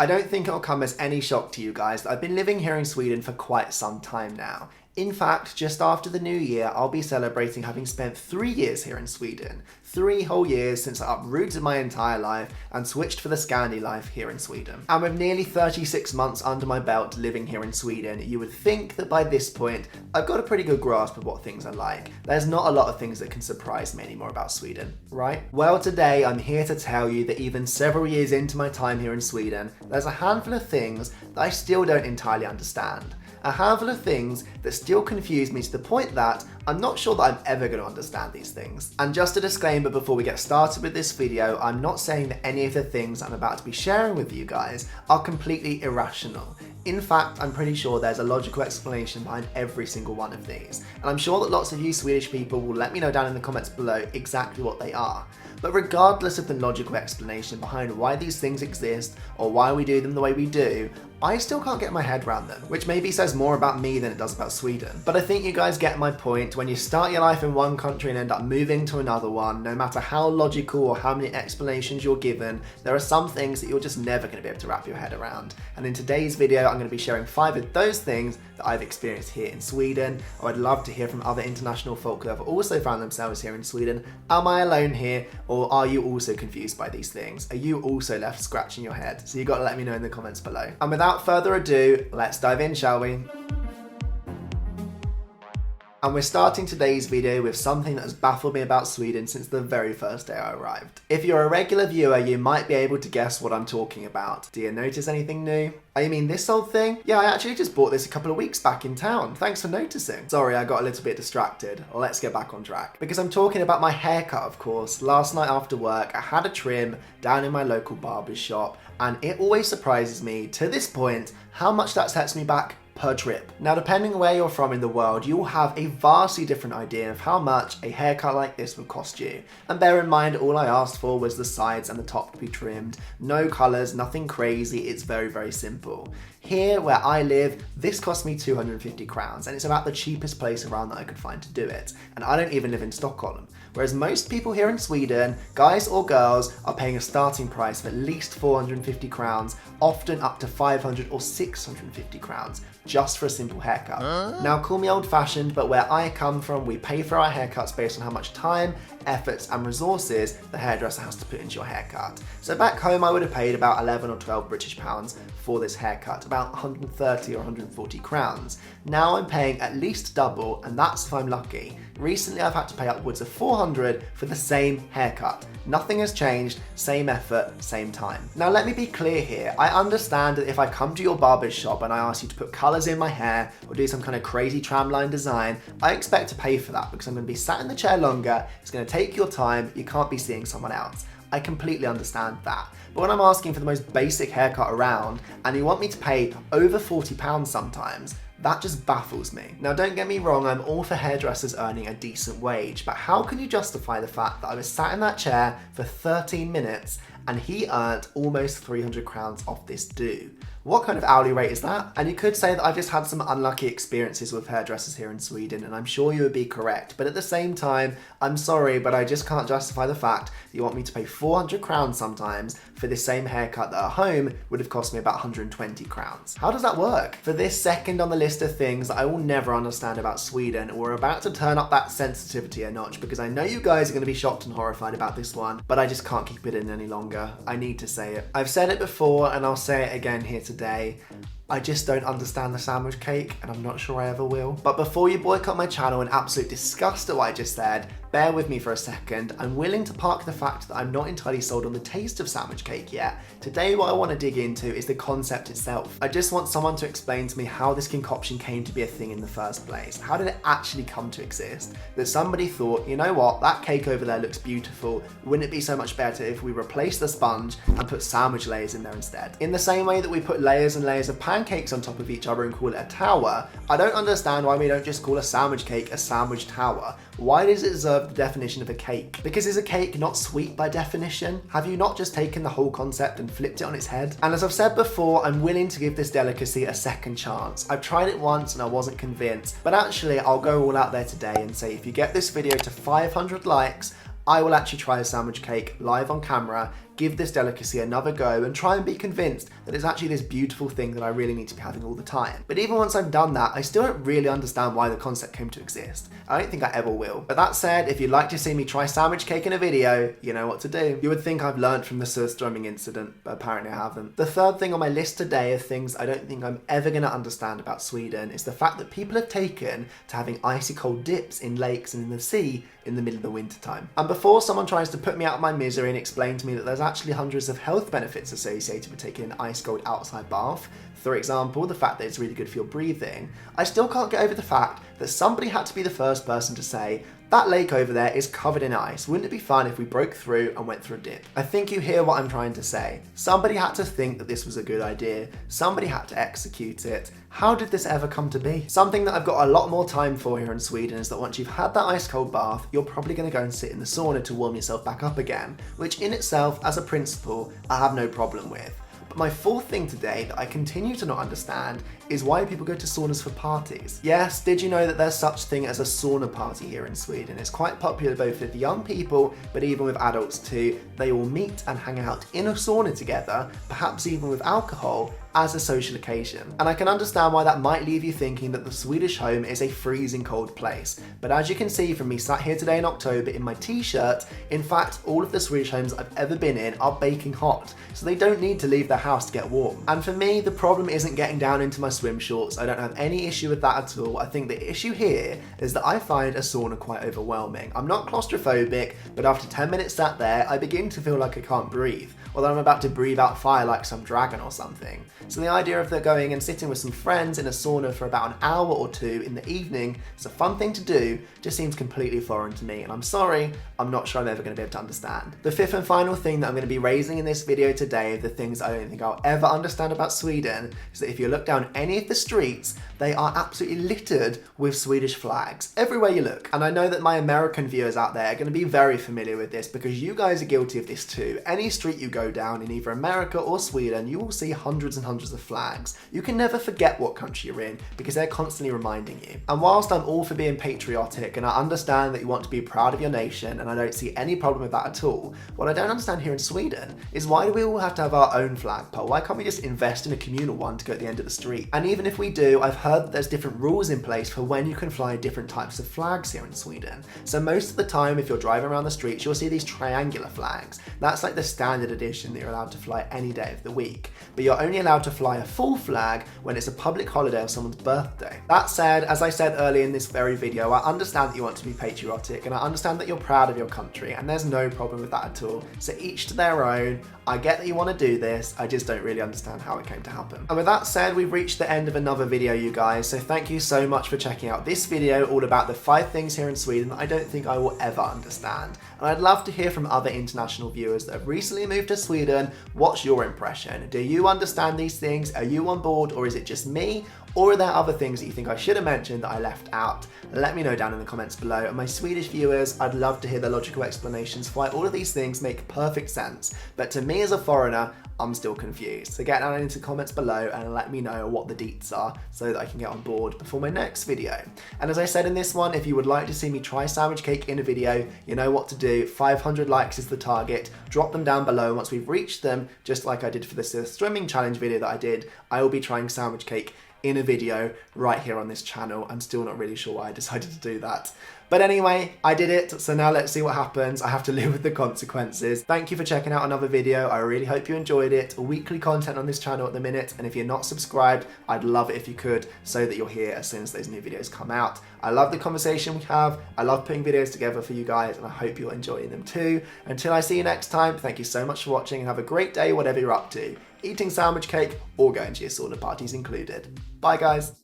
I don't think it'll come as any shock to you guys that I've been living here in Sweden for quite some time now. In fact, just after the new year, I'll be celebrating having spent 3 years here in Sweden. 3 whole years since I uprooted my entire life and switched for the Scandi life here in Sweden. And with nearly 36 months under my belt living here in Sweden, you would think that by this point, I've got a pretty good grasp of what things are like. There's not a lot of things that can surprise me anymore about Sweden, right? Well, today I'm here to tell you that even several years into my time here in Sweden, there's a handful of things that I still don't entirely understand. A handful of things that still confuse me to the point that I'm not sure that I'm ever going to understand these things. And just a disclaimer before we get started with this video, I'm not saying that any of the things I'm about to be sharing with you guys are completely irrational. In fact, I'm pretty sure there's a logical explanation behind every single one of these. And I'm sure that lots of you Swedish people will let me know down in the comments below exactly what they are. But regardless of the logical explanation behind why these things exist or why we do them the way we do, I still can't get my head around them, which maybe says more about me than it does about Sweden. But I think you guys get my point. When you start your life in one country and end up moving to another one, no matter how logical or how many explanations you're given, there are some things that you're just never going to be able to wrap your head around. And in today's video, I'm going to be sharing 5 of those things that I've experienced here in Sweden. I would love to hear from other international folk who have also found themselves here in Sweden. Am I alone here, or are you also confused by these things? Are you also left scratching your head? So you've got to let me know in the comments below. And without further ado, let's dive in, shall we? And we're starting today's video with something that has baffled me about Sweden since the very first day I arrived. If you're a regular viewer, you might be able to guess what I'm talking about. Do you notice anything new? Oh, you mean this old thing? Yeah, I actually just bought this a couple of weeks back in town. Thanks for noticing. Sorry, I got a little bit distracted. Let's get back on track. Because I'm talking about my haircut, of course. Last night after work, I had a trim down in my local barber's shop, and it always surprises me, to this point, how much that sets me back per trip. Now, depending where you're from in the world, you will have a vastly different idea of how much a haircut like this would cost you. And bear in mind, all I asked for was the sides and the top to be trimmed. No colours, nothing crazy, it's very, very simple. Here, where I live, this cost me 250 crowns, and it's about the cheapest place around that I could find to do it. And I don't even live in Stockholm. Whereas most people here in Sweden, guys or girls, are paying a starting price of at least 450 crowns, often up to 500 or 650 crowns, just for a simple haircut. Now, call me old-fashioned, but where I come from, we pay for our haircuts based on how much time, efforts and resources the hairdresser has to put into your haircut. So back home, I would have paid about 11 or 12 British pounds for this haircut, about 130 or 140 crowns. Now I'm paying at least double, and that's if I'm lucky. Recently, I've had to pay upwards of 400 for the same haircut. Nothing has changed, same effort, same time. Now let me be clear here, I understand that if I come to your barber's shop and I ask you to put colours in my hair or do some kind of crazy tramline design, I expect to pay for that because I'm going to be sat in the chair longer, it's going to take your time, you can't be seeing someone else. I completely understand that. But when I'm asking for the most basic haircut around and you want me to pay over £40 sometimes, that just baffles me. Now, don't get me wrong, I'm all for hairdressers earning a decent wage, but how can you justify the fact that I was sat in that chair for 13 minutes and he earned almost 300 crowns off this do? What kind of hourly rate is that? And you could say that I've just had some unlucky experiences with hairdressers here in Sweden, and I'm sure you would be correct. But at the same time, I'm sorry, but I just can't justify the fact that you want me to pay 400 crowns sometimes for the same haircut that at home would have cost me about 120 crowns. How does that work? For this second on the list of things that I will never understand about Sweden, we're about to turn up that sensitivity a notch because I know you guys are going to be shocked and horrified about this one, but I just can't keep it in any longer. I need to say it. I've said it before and I'll say it again here today. I just don't understand the sandwich cake, and I'm not sure I ever will. But before you boycott my channel in absolute disgust at what I just said, bear with me for a second. I'm willing to park the fact that I'm not entirely sold on the taste of sandwich cake yet. Today, what I want to dig into is the concept itself. I just want someone to explain to me how this concoction came to be a thing in the first place. How did it actually come to exist? That somebody thought, you know what, that cake over there looks beautiful. Wouldn't it be so much better if we replace the sponge and put sandwich layers in there instead? In the same way that we put layers and layers of pancakes on top of each other and call it a tower, I don't understand why we don't just call a sandwich cake a sandwich tower. Why does it deserve the definition of a cake? Because is a cake not sweet by definition? Have you not just taken the whole concept and flipped it on its head? And as I've said before, I'm willing to give this delicacy a second chance. I've tried it once and I wasn't convinced, but actually I'll go all out there today and say if you get this video to 500 likes, I will actually try a sandwich cake live on camera, give this delicacy another go and try and be convinced that it's actually this beautiful thing that I really need to be having all the time. But even once I've done that, I still don't really understand why the concept came to exist. I don't think I ever will. But that said, if you'd like to see me try sandwich cake in a video, you know what to do. You would think I've learned from the surströmming incident, but apparently I haven't. The third thing on my list today of things I don't think I'm ever going to understand about Sweden is the fact that people have taken to having icy cold dips in lakes and in the sea in the middle of the winter time. And before someone tries to put me out of my misery and explain to me that there's actually hundreds of health benefits associated with taking an ice cold outside bath, for example, the fact that it's really good for your breathing, I still can't get over the fact that somebody had to be the first person to say, that lake over there is covered in ice. Wouldn't it be fun if we broke through and went through a dip? I think you hear what I'm trying to say. Somebody had to think that this was a good idea. Somebody had to execute it. How did this ever come to be? Something that I've got a lot more time for here in Sweden is that once you've had that ice cold bath, you're probably going to go and sit in the sauna to warm yourself back up again, which in itself, as a principle, I have no problem with. But my fourth thing today that I continue to not understand is why people go to saunas for parties. Yes, did you know that there's such thing as a sauna party here in Sweden? It's quite popular both with young people, but even with adults too. They all meet and hang out in a sauna together, perhaps even with alcohol, as a social occasion. And I can understand why that might leave you thinking that the Swedish home is a freezing cold place. But as you can see from me sat here today in October in my t-shirt, in fact, all of the Swedish homes I've ever been in are baking hot, so they don't need to leave their house to get warm. And for me, the problem isn't getting down into my swim shorts. I don't have any issue with that at all. I think the issue here is that I find a sauna quite overwhelming. I'm not claustrophobic, but after 10 minutes sat there, I begin to feel like I can't breathe, or that I'm about to breathe out fire like some dragon or something. So the idea of going and sitting with some friends in a sauna for about an hour or two in the evening is a fun thing to do, just seems completely foreign to me, and I'm sorry, I'm not sure I'm ever going to be able to understand. The fifth and final thing that I'm going to be raising in this video today, the things I don't think I'll ever understand about Sweden, is that if you look down any of the streets, they are absolutely littered with Swedish flags, everywhere you look. And I know that my American viewers out there are going to be very familiar with this because you guys are guilty of this too. Any street you go down in either America or Sweden, you will see hundreds and hundreds of flags. You can never forget what country you're in because they're constantly reminding you. And whilst I'm all for being patriotic and I understand that you want to be proud of your nation and I don't see any problem with that at all, what I don't understand here in Sweden is why do we all have to have our own flagpole? Why can't we just invest in a communal one to go at the end of the street? And even if we do, I've heard that there's different rules in place for when you can fly different types of flags here in Sweden. So most of the time if you're driving around the streets, you'll see these triangular flags. That's like the standard edition that you're allowed to fly any day of the week. But you're only allowed to fly a full flag when it's a public holiday or someone's birthday. That said, as I said earlier in this very video, I understand that you want to be patriotic and I understand that you're proud of your country and there's no problem with that at all. So each to their own. I get that you want to do this, I just don't really understand how it came to happen. And with that said, we've reached the end of another video, you guys, so thank you so much for checking out this video all about the 5 things here in Sweden that I don't think I will ever understand. And I'd love to hear from other international viewers that have recently moved to Sweden. What's your impression? Do you understand these things? Are you on board, or is it just me? Or are there other things that you think I should have mentioned that I left out? Let me know down in the comments below. And my Swedish viewers, I'd love to hear the logical explanations for why all of these things make perfect sense. But to me as a foreigner, I'm still confused. So get down into the comments below and let me know what the deets are so that I can get on board before my next video. And as I said in this one, if you would like to see me try sandwich cake in a video, you know what to do. 500 likes is the target. Drop them down below. Once we've reached them, just like I did for the swimming challenge video that I did, I will be trying sandwich cake in a video right here on this channel. I'm still not really sure why I decided to do that. But anyway, I did it, so now let's see what happens. I have to live with the consequences. Thank you for checking out another video. I really hope you enjoyed it. Weekly content on this channel at the minute, and if you're not subscribed, I'd love it if you could, so that you're here as soon as those new videos come out. I love the conversation we have. I love putting videos together for you guys, and I hope you're enjoying them too. Until I see you next time, thank you so much for watching, and have a great day whatever you're up to. Eating sandwich cake or going to your sauna parties included. Bye guys.